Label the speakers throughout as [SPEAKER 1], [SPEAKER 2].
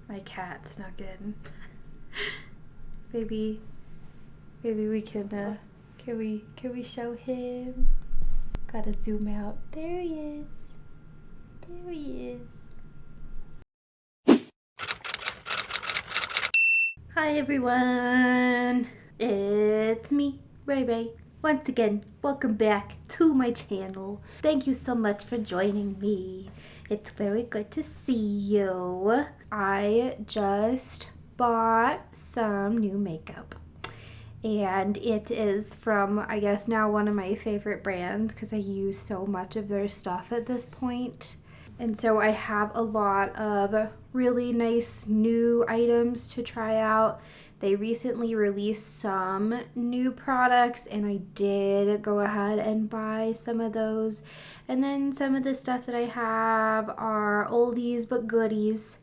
[SPEAKER 1] My cat snuck in. Maybe we can we show him? Gotta zoom out. There he is. There he is. Hi everyone. It's me, Ray Ray. Once again, welcome back to my channel. Thank you so much for joining me. It's very good to see you. I just bought some new makeup. And it is from, I guess now one of my favorite brands because I use so much of their stuff at this point. And so I have a lot of really nice new items to try out. They recently released some new products and I did go ahead and buy some of those. And then some of the stuff that I have are oldies but goodies.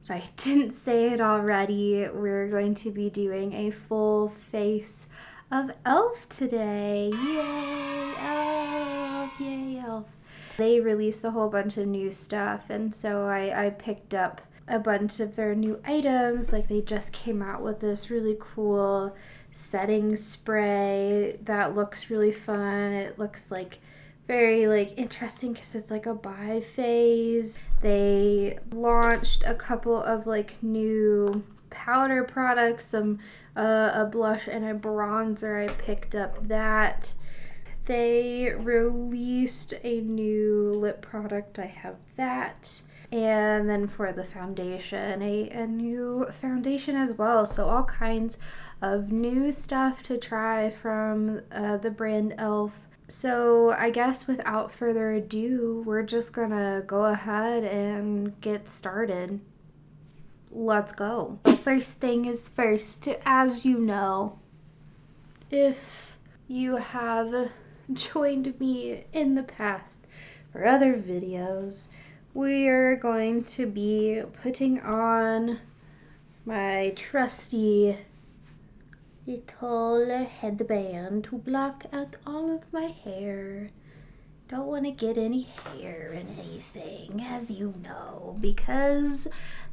[SPEAKER 1] If I didn't say it already, we're going to be doing a full face of E.L.F. today. Yay, E.L.F. Yay, E.L.F. They released a whole bunch of new stuff, and so I picked up a bunch of their new items. Like they just came out with this really cool setting spray that looks really fun. It looks like very interesting because it's like a biphase. They launched a couple of new powder products, some a blush and a bronzer. I picked up that. They released a new lip product. I have that. And then for the foundation, a new foundation as well. So all kinds of new stuff to try from the brand E.L.F. So I guess without further ado, we're just gonna go ahead and get started. Let's go. First thing is first, as you know, if you have joined me in the past for other videos, we are going to be putting on my trusty little headband to block out all of my hair. Don't want to get any hair in anything, as you know, because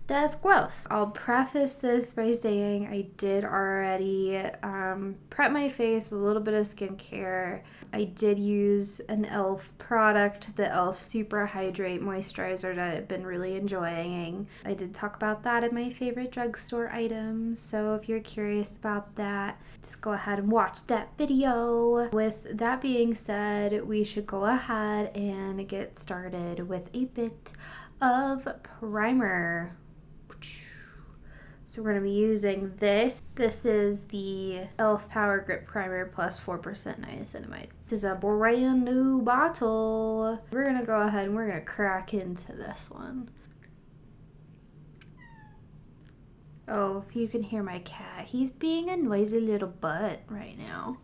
[SPEAKER 1] that's gross. I'll preface this by saying I did already prep my face with a little bit of skincare. I did use an E.L.F. product, the E.L.F. Super Hydrate Moisturizer that I've been really enjoying. I did talk about that in my favorite drugstore items, so if you're curious about that, just go ahead and watch that video. With that being said, we should go ahead and get started with a bit of primer. So we're going to be using this. This is the E.L.F. Power Grip Primer plus 4% niacinamide. This is a brand new bottle. We're going to go ahead and we're going to crack into this one. Oh, if you can hear my cat, he's being a noisy little butt right now.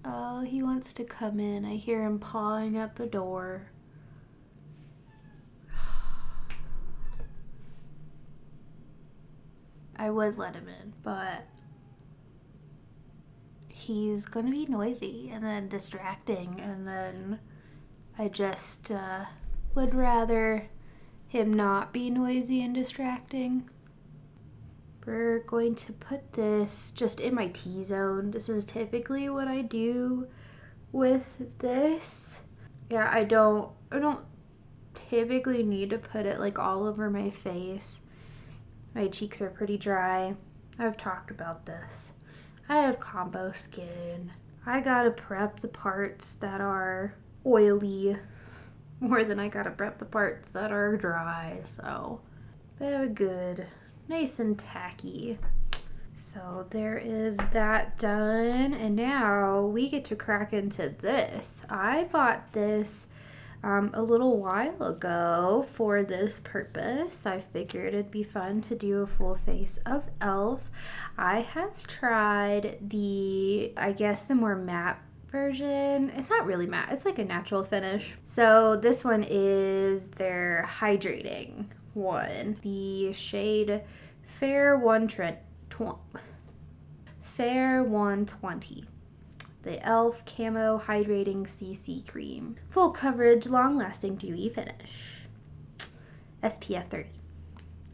[SPEAKER 1] Oh, he wants to come in. I hear him pawing at the door. I would let him in, but he's gonna be noisy and then distracting, and then I just would rather him not be noisy and distracting. We're going to put this just in my T-zone. This is typically what I do with this. Yeah, I don't typically need to put it all over my face. My cheeks are pretty dry. I've talked about this. I have combo skin. I gotta prep the parts that are oily more than I gotta prep the parts that are dry. So very good. Nice and tacky. So there is that done. And now we get to crack into this. I bought this a little while ago for this purpose. I figured it'd be fun to do a full face of E.L.F. I have tried the, I guess the more matte version. It's not really matte, it's like a natural finish. So this one is their hydrating one. The shade Fair 120. The E.L.F. Camo Hydrating C.C. Cream. Full coverage, long-lasting dewy finish. SPF 30.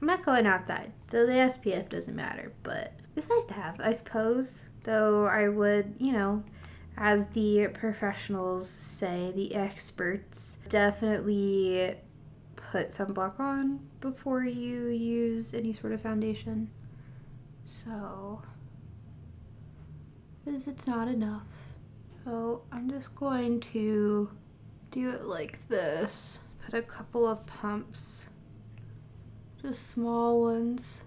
[SPEAKER 1] I'm not going outside, so the SPF doesn't matter, but it's nice to have, I suppose. Though I would, you know, as the professionals say, the experts, definitely put sunblock on before you use any sort of foundation. So, because it's not enough. So I'm just going to do it like this. Put a couple of pumps, just small ones,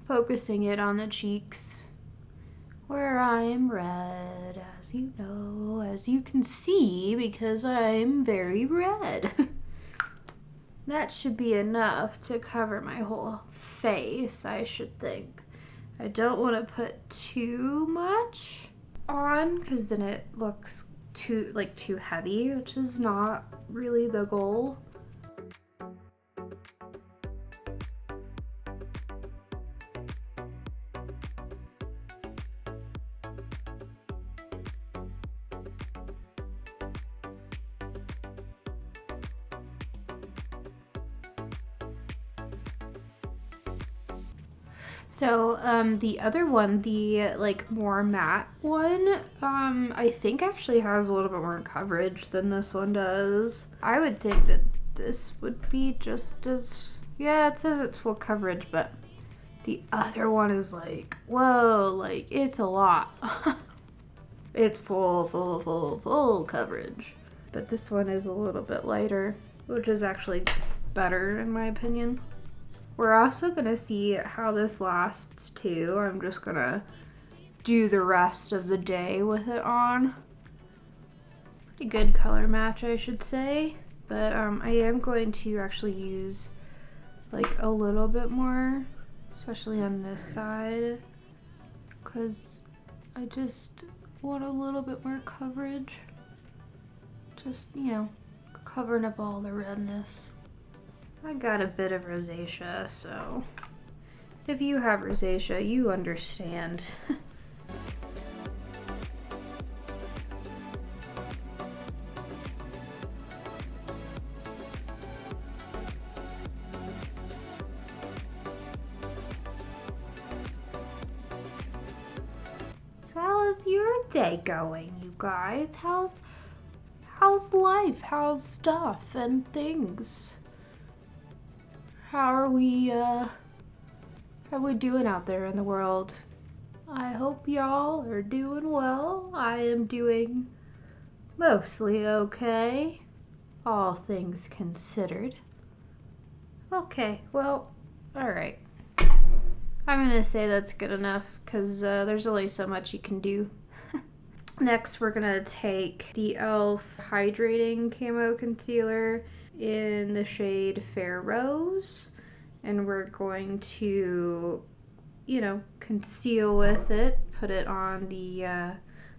[SPEAKER 1] focusing it on the cheeks where I am red, as you know, as you can see, because I'm very red. That should be enough to cover my whole face, I should think. I don't want to put too much on because then it looks too heavy, which is not really the goal. So the other one, the like more matte one, I think actually has a little bit more coverage than this one does. I would think that this would be just as, yeah, it says it's full coverage, but the other one is like, whoa, like it's a lot. It's full coverage. But this one is a little bit lighter, which is actually better in my opinion. We're also gonna see how this lasts too. I'm just gonna do the rest of the day with it on. Pretty good color match, I should say. But I am going to actually use like a little bit more, especially on this side, because I just want a little bit more coverage. Just, you know, covering up all the redness. I got a bit of rosacea, so if you have rosacea, you understand. So how is your day going, you guys? How's life? How's stuff and things? How are we doing out there in the world? I hope y'all are doing well. I am doing mostly okay, all things considered. Okay, well, alright. I'm gonna say that's good enough, because there's only so much you can do. Next, we're gonna take the e.l.f. Hydrating Camo Concealer in the shade Fair Rose, and we're going to, you know, conceal with it, put it on the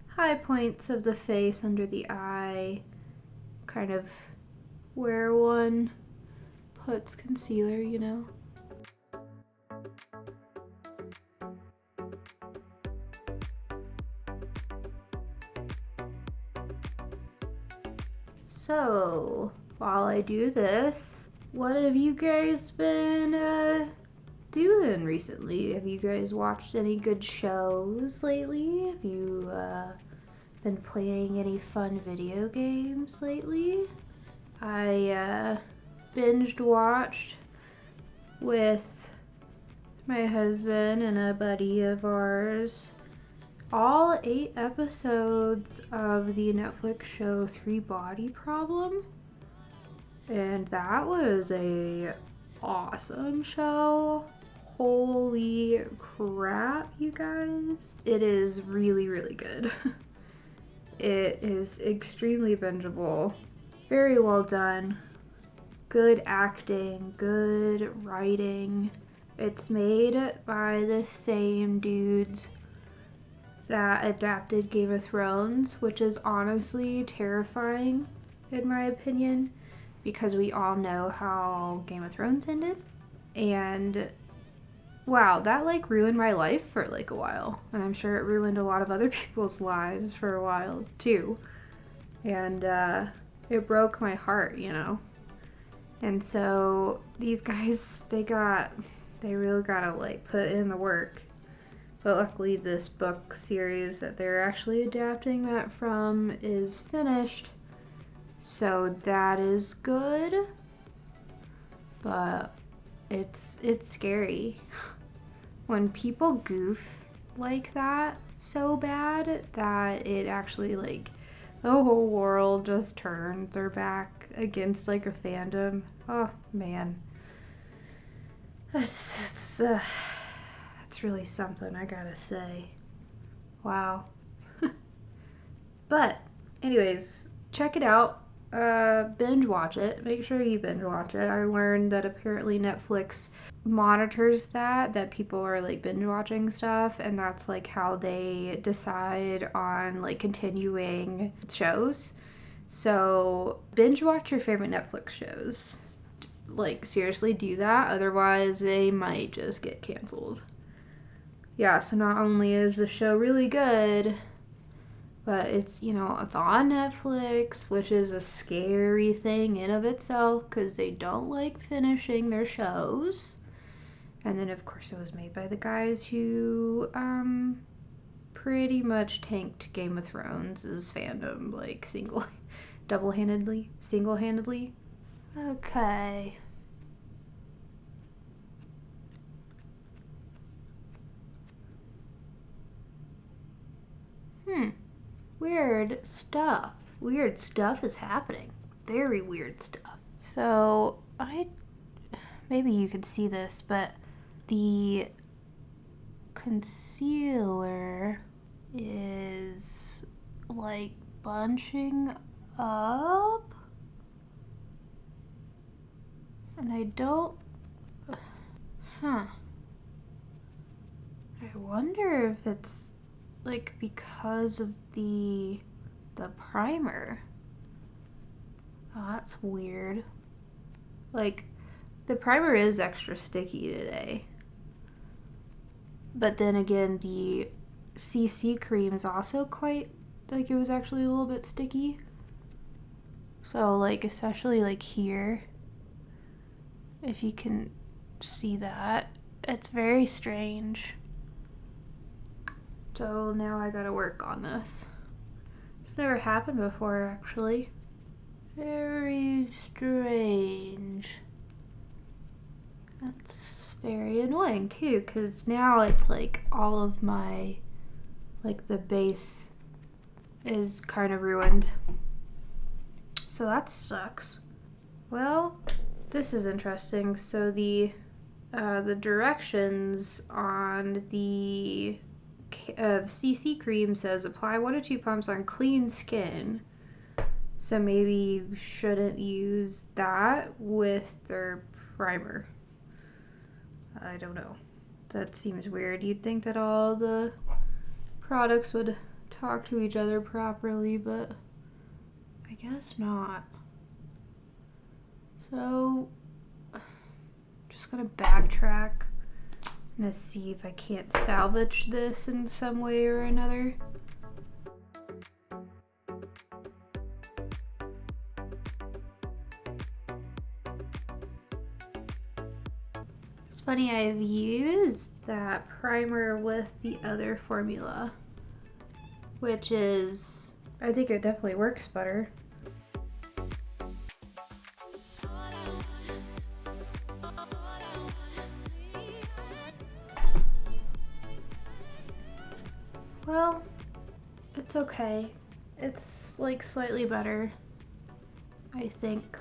[SPEAKER 1] high points of the face, under the eye, kind of where one puts concealer, you know. So, while I do this, what have you guys been doing recently? Have you guys watched any good shows lately? Have you been playing any fun video games lately? I binged watched with my husband and a buddy of ours all 8 episodes of the Netflix show 3 Body Problem. And that was a awesome show. Holy crap, you guys. It is really, really good. It is extremely bingeable. Very well done. Good acting, good writing. It's made by the same dudes that adapted Game of Thrones, which is honestly terrifying in my opinion, because we all know how Game of Thrones ended. And wow, that like ruined my life for like a while, and I'm sure it ruined a lot of other people's lives for a while too. And it broke my heart, you know. And so these guys, they really gotta like put in the work. But luckily this book series that they're actually adapting that from is finished. So that is good. But it's scary. When people goof like that so bad that it actually like the whole world just turns their back against like a fandom. Oh man. That's really something, I gotta say. Wow. But anyways, check it out. Binge watch it. Make sure you binge watch it. I learned that apparently Netflix monitors that people are like binge watching stuff, and that's like how they decide on like continuing shows. So binge watch your favorite Netflix shows. Like seriously do that, otherwise they might just get canceled. Yeah, so not only is the show really good, but it's, you know, it's on Netflix, which is a scary thing in of itself because they don't like finishing their shows. And then, of course, it was made by the guys who pretty much tanked Game of Thrones' fandom, like single-handedly. Okay. Weird stuff is happening. Very weird stuff. So, maybe you can see this, but the concealer is like bunching up. And I don't, I wonder if it's like because of the primer. Oh, that's weird. Like, the primer is extra sticky today. But then again, the CC cream is also quite, like, it was actually a little bit sticky. So, like, especially, like, here, if you can see that, it's very strange. So now I gotta work on this. It's never happened before, actually. Very strange. That's very annoying too, because now it's like all of my, like the base is kind of ruined. So that sucks. Well, this is interesting. So the directions on the CC cream says apply 1 to 2 pumps on clean skin. So maybe you shouldn't use that with their primer. I don't know. That seems weird. You'd think that all the products would talk to each other properly, but I guess not. So, just gonna backtrack. I'm gonna see if I can't salvage this in some way or another. It's funny, I've used that primer with the other formula, which is, I think it definitely works better. Well, it's okay. It's like slightly better, I think.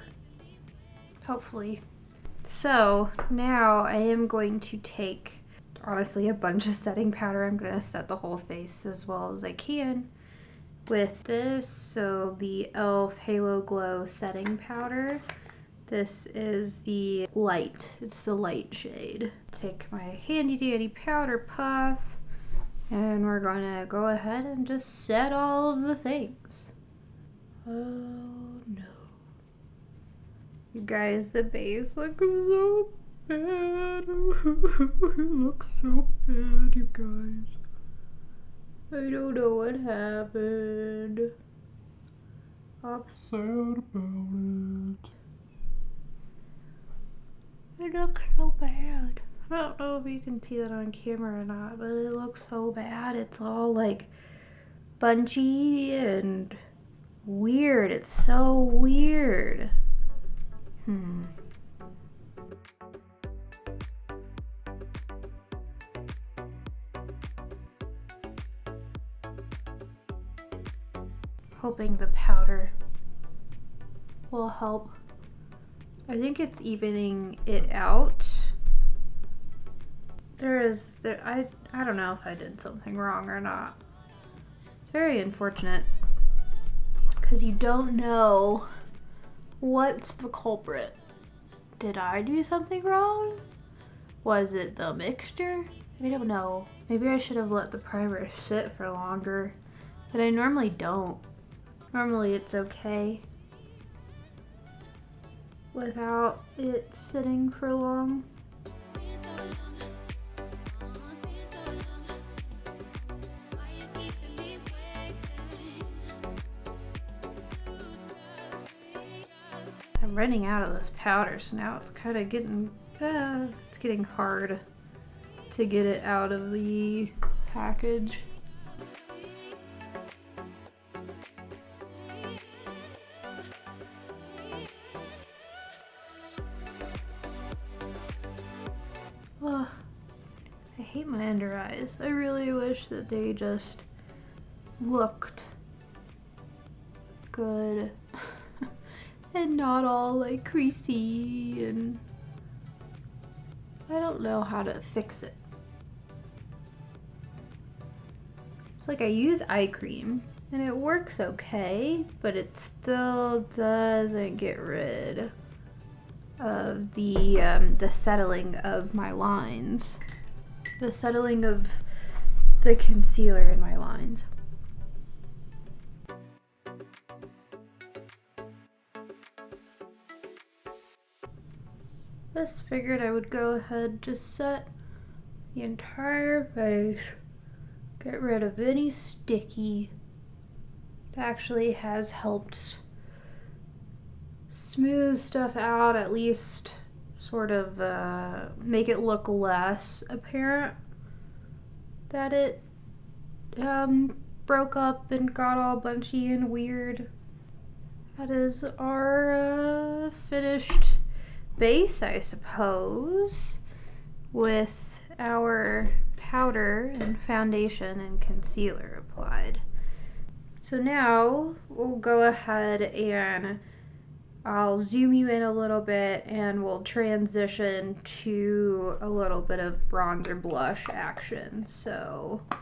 [SPEAKER 1] Hopefully. So now I am going to take, honestly, a bunch of setting powder. I'm going to set the whole face as well as I can with this. So the e.l.f. Halo Glow setting powder. This is the light. It's the light shade. Take my handy dandy powder puff. And we're gonna go ahead and just set all of the things. Oh no. You guys, the base looks so bad. It looks so bad, you guys. I don't know what happened. I'm sad about it. It looks so bad. I don't know if you can see that on camera or not, but it looks so bad. It's all like bunchy and weird. It's so weird. Hoping the powder will help. I think it's evening it out. I don't know if I did something wrong or not. It's very unfortunate because you don't know what's the culprit. Did I do something wrong? Was it the mixture? I don't know. Maybe I should have let the primer sit for longer, but I normally don't. Normally it's okay without it sitting for long. I'm running out of this powder, so now it's kind of getting hard to get it out of the package. Ugh, I hate my under eyes. I really wish that they just looked good and not all like creasy, and I don't know how to fix it. It's like I use eye cream and it works okay, but it still doesn't get rid of the settling of my lines, the settling of the concealer in my lines. Just figured I would go ahead, just set the entire face, get rid of any sticky. It actually has helped smooth stuff out, at least sort of make it look less apparent that it broke up and got all bunchy and weird. That is our finished base, I suppose, with our powder and foundation and concealer applied. So now we'll go ahead and I'll zoom you in a little bit and we'll transition to a little bit of bronzer blush action. So I'm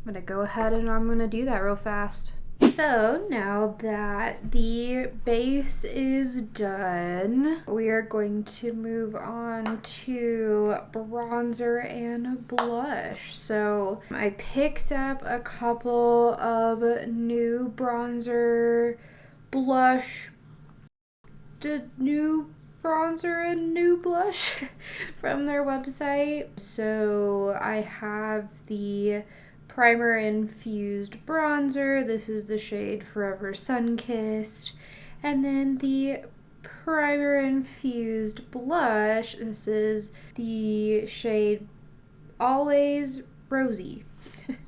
[SPEAKER 1] gonna go ahead and I'm gonna do that real fast. So now that the base is done, we are going to move on to bronzer and blush. So I picked up a couple of new bronzer, blush, new bronzer and new blush from their website. So I have the Primer Infused bronzer. This is the shade Forever Sunkissed. And then the Primer Infused blush. This is the shade Always Rosy.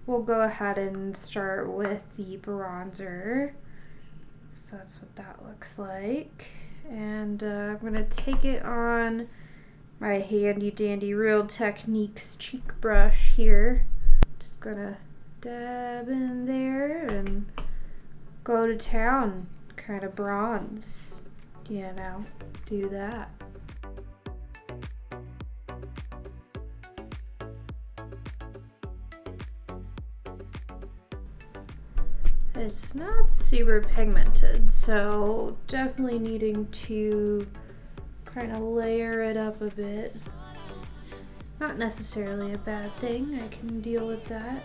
[SPEAKER 1] We'll go ahead and start with the bronzer. So that's what that looks like. And I'm going to take it on my handy dandy Real Techniques cheek brush here. Just gonna dab in there and go to town, kind of bronze, you know, do that. It's not super pigmented, so definitely needing to kind of layer it up a bit. Not necessarily a bad thing, I can deal with that.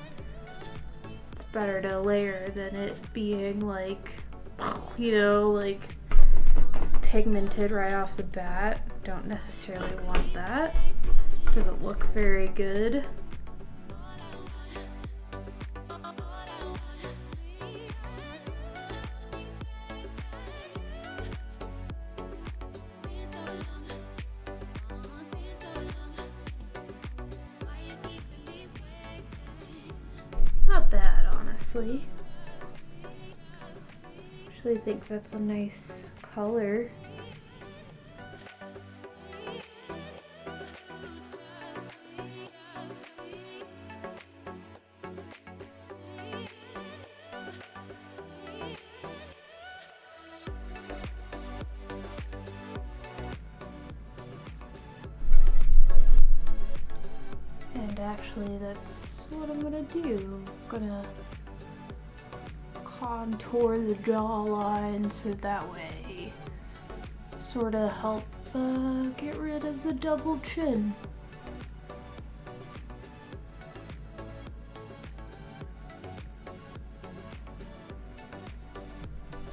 [SPEAKER 1] It's better to layer than it being like, you know, like pigmented right off the bat. Don't necessarily want that. Doesn't look very good. honestly. Actually think that's a nice color. And actually that's what I'm gonna do. I'm gonna contour the jawline so that way sort of help get rid of the double chin.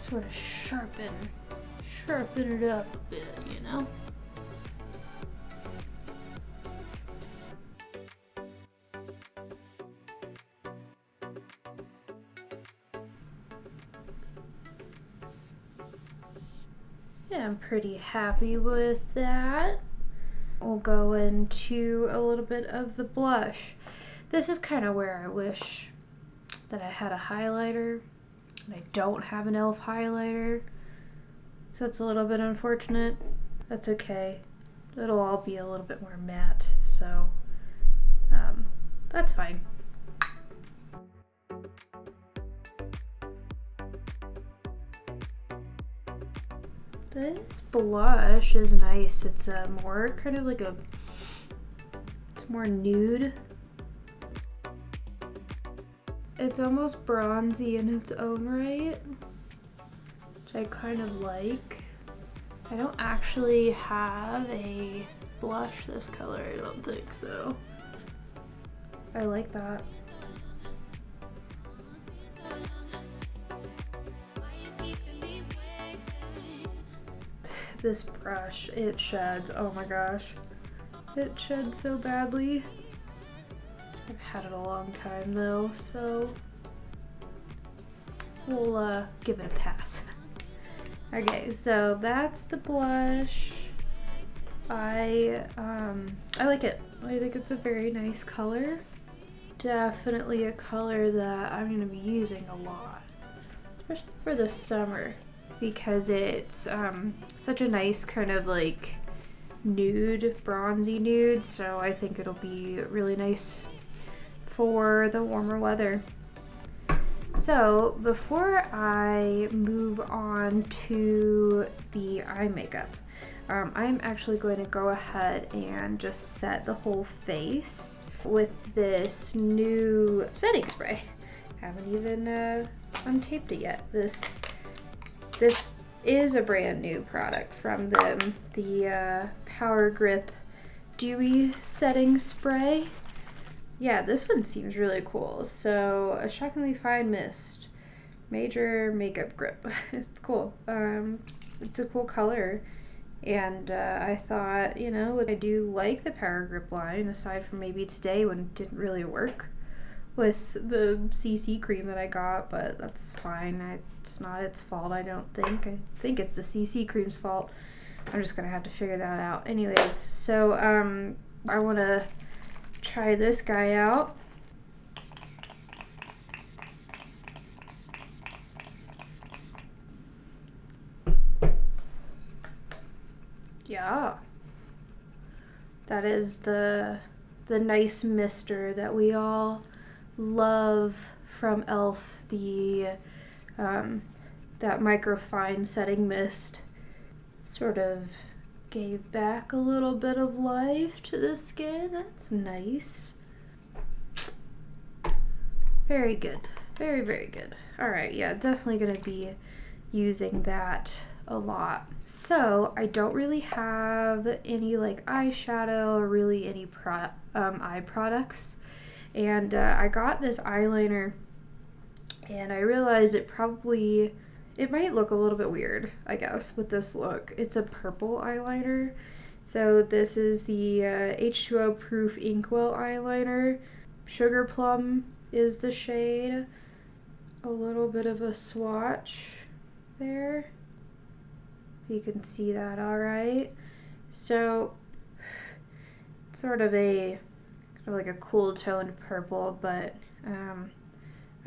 [SPEAKER 1] Sort of sharpen it up a bit, you know? Yeah, I'm pretty happy with that. We'll go into a little bit of the blush. This is kind of where I wish that I had a highlighter, and I don't have an e.l.f. highlighter, so that's a little bit unfortunate. That's okay. It'll all be a little bit more matte, so that's fine. This blush is nice. It's more kind of like it's more nude. It's almost bronzy in its own right, which I kind of like. I don't actually have a blush this color, I don't think so. I like that. This brush, it sheds, oh my gosh. It sheds so badly. I've had it a long time though, so we'll give it a pass. Okay, so that's the blush. I like it. I think it's a very nice color. Definitely a color that I'm gonna be using a lot, especially for the summer, because it's such a nice kind of like nude, bronzy nude, so I think it'll be really nice for the warmer weather. So before I move on to the eye makeup, I'm actually going to go ahead and just set the whole face with this new setting spray. Haven't even untaped it yet. This is a brand new product from them, the Power Grip Dewy setting spray. Yeah, this one seems really cool. So, a shockingly fine mist, major makeup grip. It's cool. It's a cool color, and I thought, you know, I do like the Power Grip line, aside from maybe today when it didn't really work with the CC cream that I got, but that's fine. It's not its fault, I don't think. I think it's the CC cream's fault. I'm just gonna have to figure that out. Anyways, so I wanna try this guy out. Yeah, that is the nice mister that we all love from e.l.f. The that microfine setting mist sort of gave back a little bit of life to the skin. That's nice. Very good. Very, very good. All right, yeah, definitely gonna be using that a lot. So I don't really have any like eyeshadow or really any eye products, and I got this eyeliner and I realized it might look a little bit weird, I guess, with this look. It's a purple eyeliner. So this is the H2O proof Inkwell eyeliner. Sugarplum is the shade. A little bit of a swatch there. You can see that all right. So sort of like a cool toned purple, but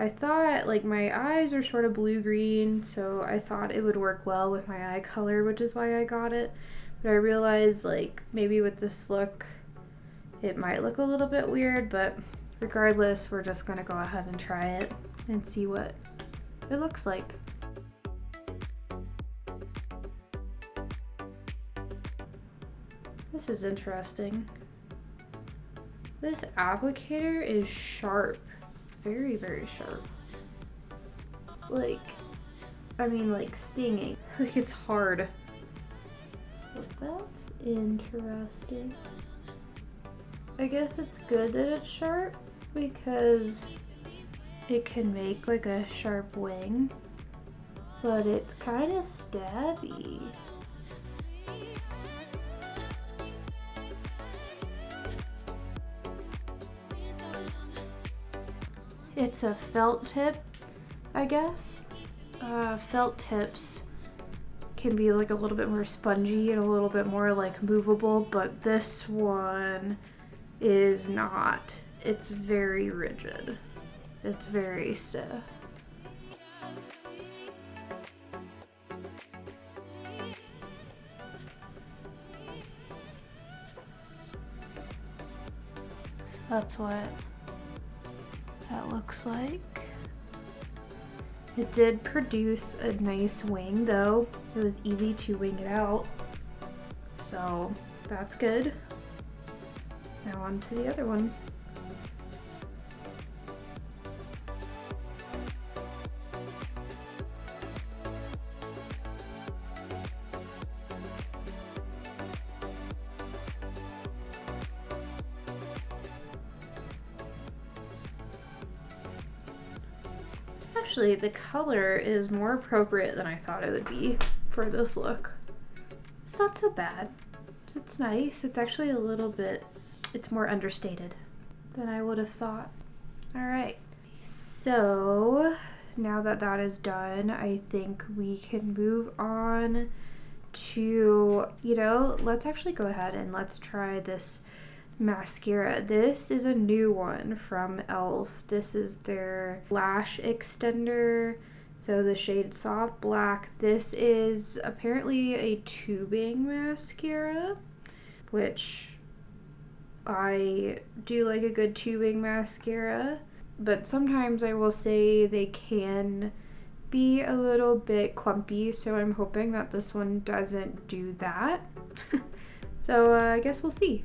[SPEAKER 1] I thought, like, my eyes are sort of blue-green, so I thought it would work well with my eye color, which is why I got it. But I realized, like, maybe with this look, it might look a little bit weird, but regardless, we're just gonna go ahead and try it and see what it looks like. This is interesting. This applicator is sharp. Very, very sharp. Like, I mean, like stinging. Like, it's hard. So that's interesting. I guess it's good that it's sharp because it can make like a sharp wing, but it's kind of stabby. It's a felt tip, I guess. Felt tips can be like a little bit more spongy and a little bit more like movable, but this one is not. It's very rigid. It's very stiff. That's what that looks like. It did produce a nice wing though. It was easy to wing it out. So that's good. Now on to the other one. Actually, the color is more appropriate than I thought it would be for this look. It's not so bad. It's nice. It's actually a little bit, it's more understated than I would have thought. All right. So now that that is done, I think we can move on to, let's actually go ahead and let's try this mascara. This is a new one from E.L.F. This is their lash extender. So the shade Soft Black. This is apparently a tubing mascara, which I do like a good tubing mascara, but sometimes I will say they can be a little bit clumpy, so I'm hoping that this one doesn't do that. So I guess we'll see.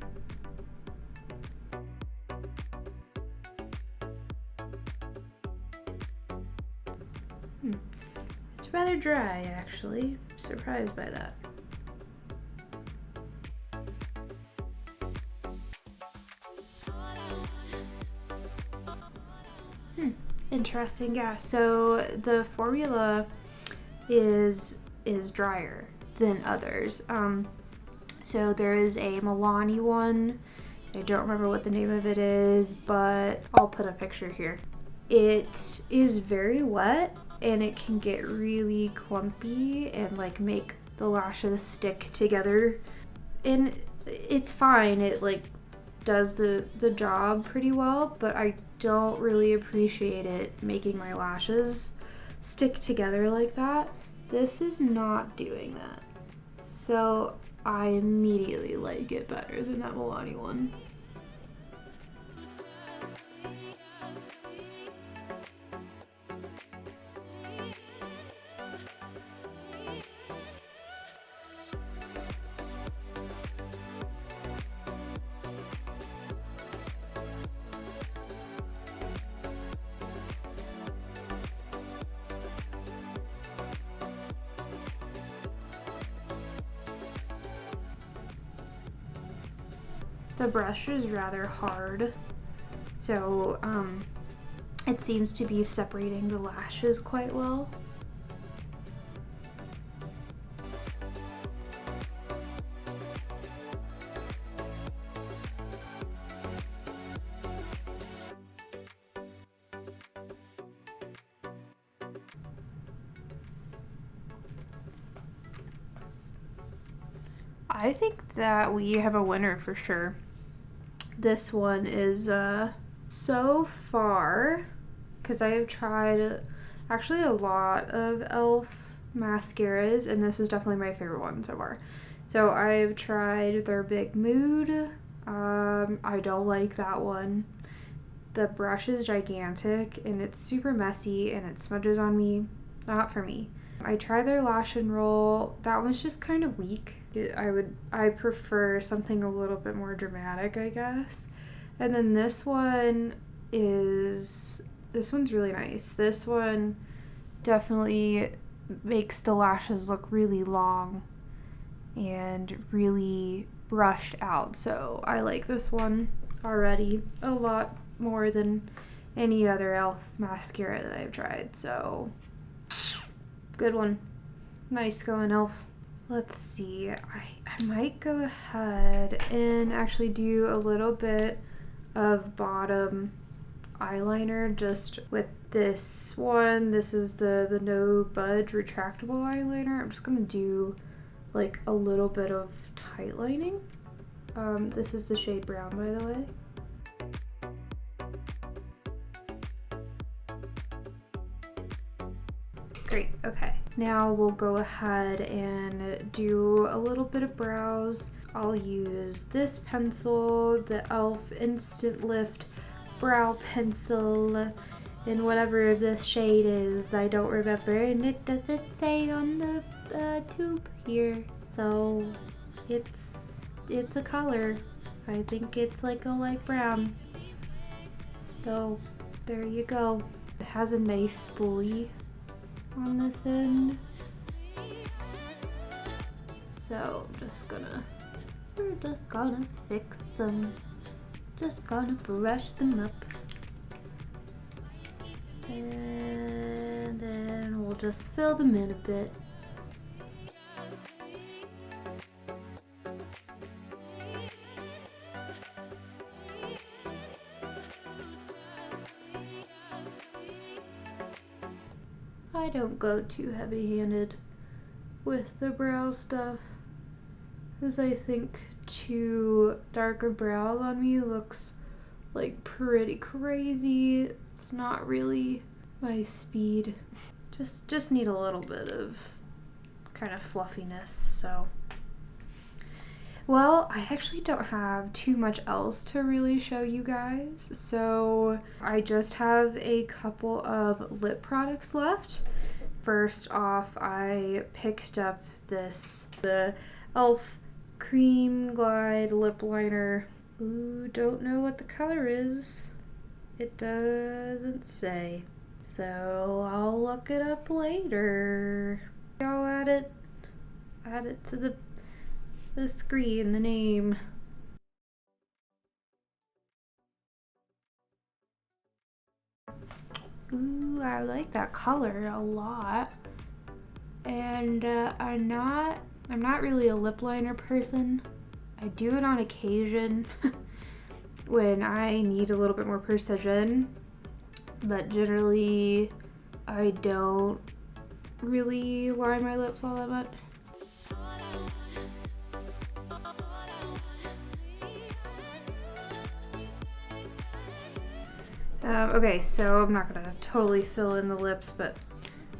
[SPEAKER 1] It's rather dry, actually. Surprised by that. Interesting, yeah. So the formula is drier than others. So there is a Milani one. I don't remember what the name of it is, but I'll put a picture here. It is very wet and it can get really clumpy and like make the lashes stick together. And it's fine. It like does the job pretty well, but I don't really appreciate it making my lashes stick together like that. This is not doing that. So I immediately like it better than that Milani one. The brush is rather hard, so it seems to be separating the lashes quite well. I think that we have a winner for sure. This one is so far
[SPEAKER 2] because I have tried actually a lot of e.l.f. mascaras, and this is definitely my favorite one so far. So I've tried their Big Mood. I don't like that one. The brush is gigantic and it's super messy and it smudges on me. Not for me. I tried their Lash and Roll. That one's just kind of weak. I prefer something a little bit more dramatic, I guess. And then this one's really nice. This one definitely makes the lashes look really long and really brushed out. So I like this one already a lot more than any other e.l.f. mascara that I've tried. So good one. Nice going, e.l.f. Let's see. I might go ahead and actually do a little bit of bottom eyeliner just with this one. This is the No Budge Retractable eyeliner. I'm just gonna do like a little bit of tight lining. This is the shade Brown, by the way. Great, okay. Now we'll go ahead and do a little bit of brows. I'll use this pencil, the e.l.f. Instant Lift Brow Pencil, in whatever this shade is. I don't remember, and it doesn't say on the tube here. So it's a color. I think it's like a light brown. So there you go. It has a nice spoolie on this end. So we're just gonna fix them. Just gonna brush them up. And then we'll just fill them in a bit. I don't go too heavy-handed with the brow stuff, because I think too darker brow on me looks like pretty crazy. It's not really my speed. Just need a little bit of kind of fluffiness. So, well, I actually don't have too much else to really show you guys, so I just have a couple of lip products left. First off, I picked up the e.l.f. Cream Glide Lip Liner. Ooh, don't know what the color is. It doesn't say. So I'll look it up later. I'll add it to the screen, the name. Ooh, I like that color a lot. And I'm not really a lip liner person. I do it on occasion when I need a little bit more precision, but generally I don't really line my lips all that much. Okay, so I'm not gonna totally fill in the lips, but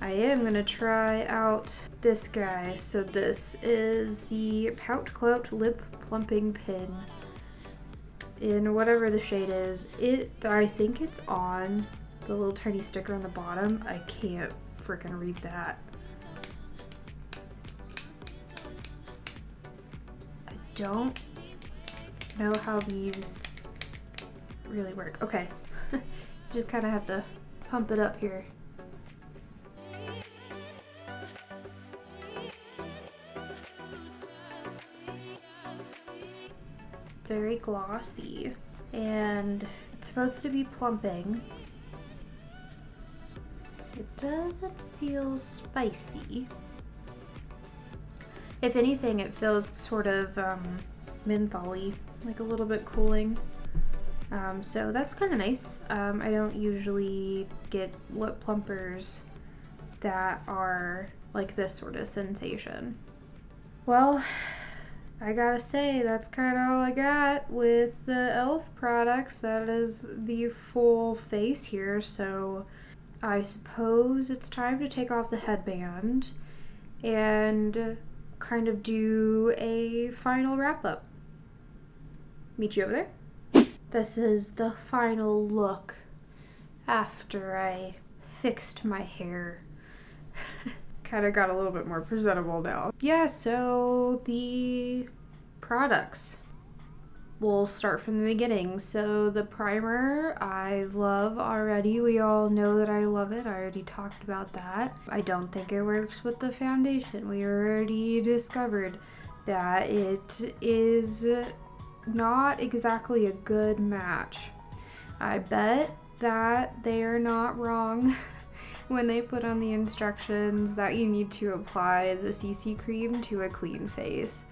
[SPEAKER 2] I am gonna try out this guy. So this is the Pout Clout Lip Plumping Pin in whatever the shade is. I think it's on the little tiny sticker on the bottom. I can't freaking read that. I don't know how these really work. Okay. Just kind of have to pump it up here. Very glossy, and it's supposed to be plumping. It doesn't feel spicy. If anything, it feels sort of mentholy, like a little bit cooling. So that's kind of nice. I don't usually get lip plumpers that are like this sort of sensation. Well, I gotta say, that's kind of all I got with the e.l.f. products. That is the full face here, so I suppose it's time to take off the headband and kind of do a final wrap-up. Meet you over there. This is the final look after I fixed my hair. Kind of got a little bit more presentable now. Yeah, so the products. We'll start from the beginning. So the primer I love already. We all know that I love it. I already talked about that. I don't think it works with the foundation. We already discovered that it is not exactly a good match. I bet that they are not wrong when they put on the instructions that you need to apply the CC cream to a clean face.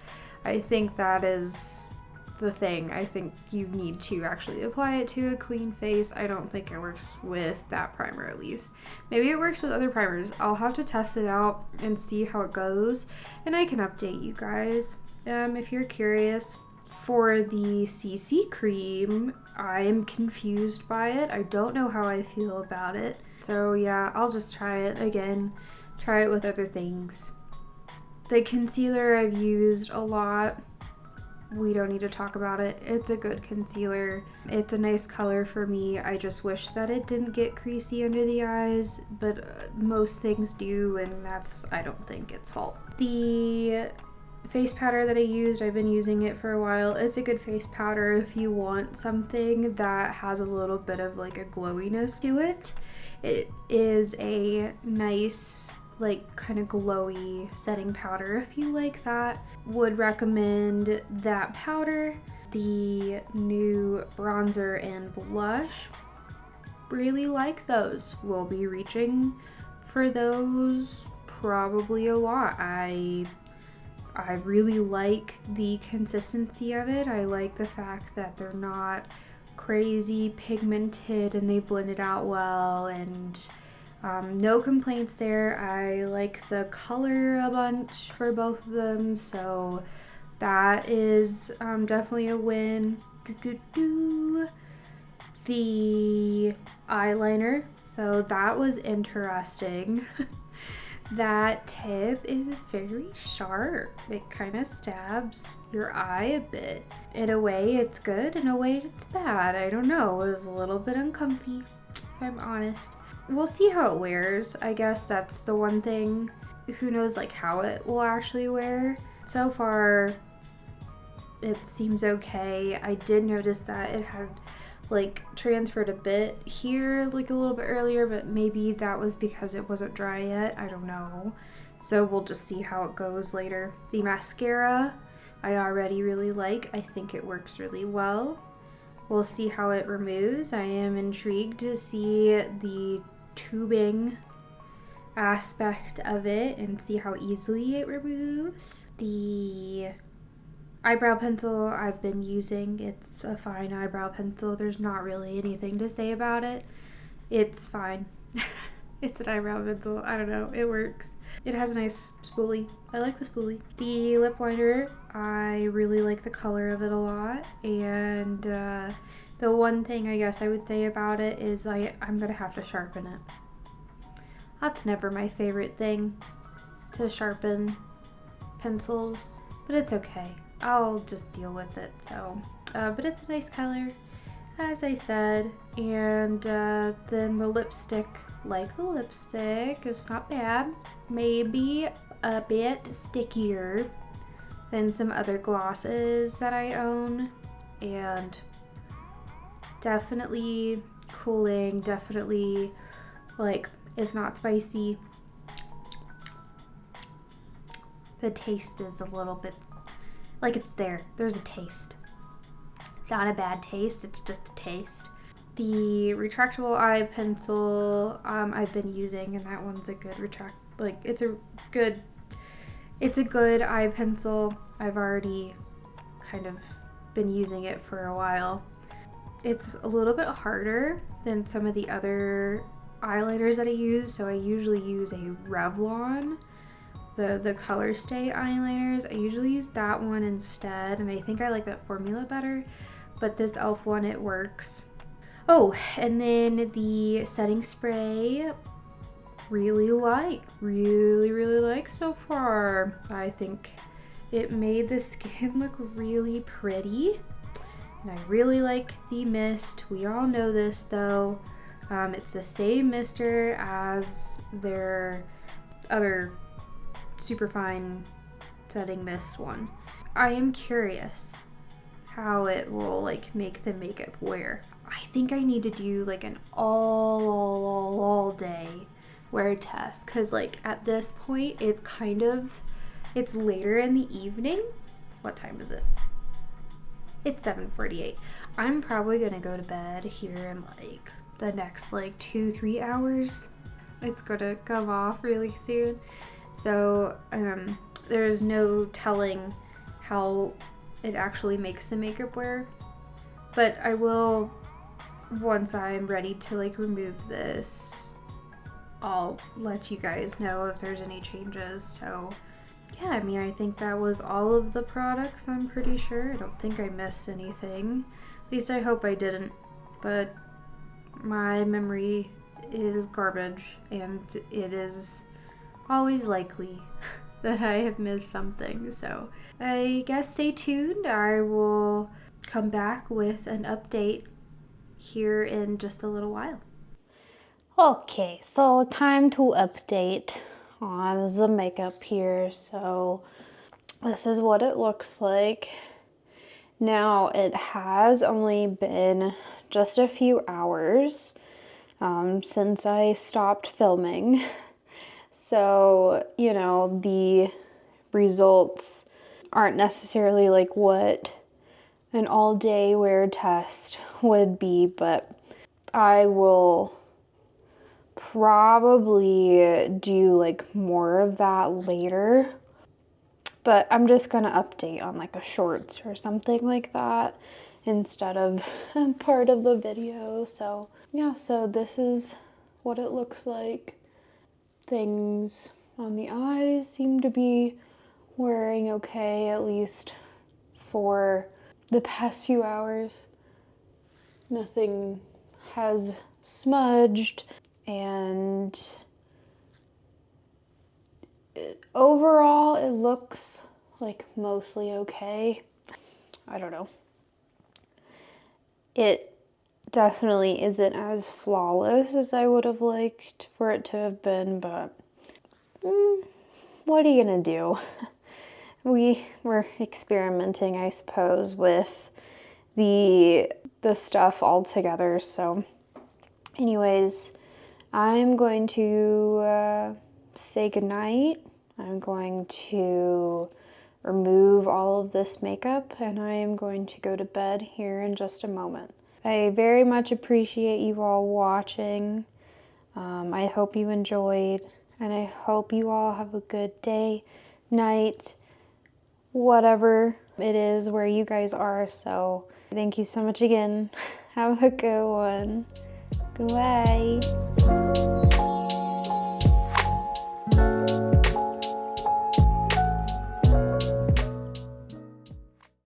[SPEAKER 2] I think that is the thing. I think you need to actually apply it to a clean face. I don't think it works with that primer, at least. Maybe it works with other primers. I'll have to test it out and see how it goes, and I can update you guys if you're curious. For the CC cream, I am confused by it. I don't know how I feel about it. So yeah, I'll just try it again. Try it with other things. The concealer I've used a lot. We don't need to talk about it. It's a good concealer. It's a nice color for me. I just wish that it didn't get creasy under the eyes, but most things do, and that's, I don't think, its fault. The face powder that I used, I've been using it for a while. It's a good face powder if you want something that has a little bit of like a glowiness to it. It is a nice, like, kind of glowy setting powder if you like that. Would recommend that powder. The new bronzer and blush, really like those. We'll be reaching for those probably a lot. I really like the consistency of it. I like the fact that they're not crazy pigmented and they blend it out well, and no complaints there. I like the color a bunch for both of them, so that is definitely a win. The eyeliner, so that was interesting. That tip is very sharp. It kind of stabs your eye a bit. In a way it's good, in a way it's bad. I don't know, it was a little bit uncomfy, if I'm honest. We'll see how it wears. I guess that's the one thing. Who knows like how it will actually wear. So far it seems okay. I did notice that it had like transferred a bit here like a little bit earlier, but maybe that was because it wasn't dry yet. I don't know. So we'll just see how it goes later. The mascara I already really like. I think it works really well. We'll see how it removes. I am intrigued to see the tubing aspect of it and see how easily it removes. The eyebrow pencil I've been using, it's a fine eyebrow pencil. There's not really anything to say about it. It's fine. It's an eyebrow pencil. I don't know. It works. It has a nice spoolie. I like the spoolie. The lip liner, I really like the color of it a lot. And the one thing I guess I would say about it is I'm going to have to sharpen it. That's never my favorite thing, to sharpen pencils. But it's okay. I'll just deal with it. So, but it's a nice color, as I said. And then the lipstick, like the lipstick, it's not bad. Maybe a bit stickier than some other glosses that I own, and definitely cooling. Definitely, like, it's not spicy. The taste is a little bit like it's there. There's a taste. It's not a bad taste, it's just a taste. The retractable eye pencil I've been using, and that one's a good it's a good eye pencil. I've already kind of been using it for a while. It's a little bit harder than some of the other eyeliners that I use, so I usually use a Revlon the Color Stay eyeliners. I usually use that one instead, and I think I like that formula better, but this e.l.f. one, it works. Oh, and then the setting spray, really like so far. I think it made the skin look really pretty, and I really like the mist. We all know this though. It's the same mister as their other superfine setting mist one. I am curious how it will like make the makeup wear. I think I need to do like an all day wear test, because like at this point it's later in the evening. What time is it? It's 7:48. I'm probably gonna go to bed here in like the next like 2-3 hours. It's gonna come off really soon, so there's no telling how it actually makes the makeup wear, but I will, once I'm ready to like remove this, I'll let you guys know if there's any changes. So yeah, I mean, I think that was all of the products, I'm pretty sure. I don't think I missed anything. At least I hope I didn't, but my memory is garbage, and it is always likely that I have missed something. So I guess stay tuned. I will come back with an update here in just a little while.
[SPEAKER 1] Okay, so time to update on the makeup here. So this is what it looks like. Now it has only been just a few hours since I stopped filming. So, you know, the results aren't necessarily like what an all-day wear test would be, but I will probably do like more of that later. But I'm just gonna update on like a shorts or something like that instead of part of the video. So yeah, so this is what it looks like. Things on the eyes seem to be wearing okay, at least for the past few hours. Nothing has smudged, and overall it looks like mostly okay. I don't know. It definitely isn't as flawless as I would have liked for it to have been, but what are you gonna do? We were experimenting, I suppose, with the stuff all together. So anyways, I'm going to say goodnight. I'm going to remove all of this makeup, and I am going to go to bed here in just a moment. I very much appreciate you all watching. I hope you enjoyed, and I hope you all have a good day, night, whatever it is where you guys are. So thank you so much again. Have a good one. Goodbye.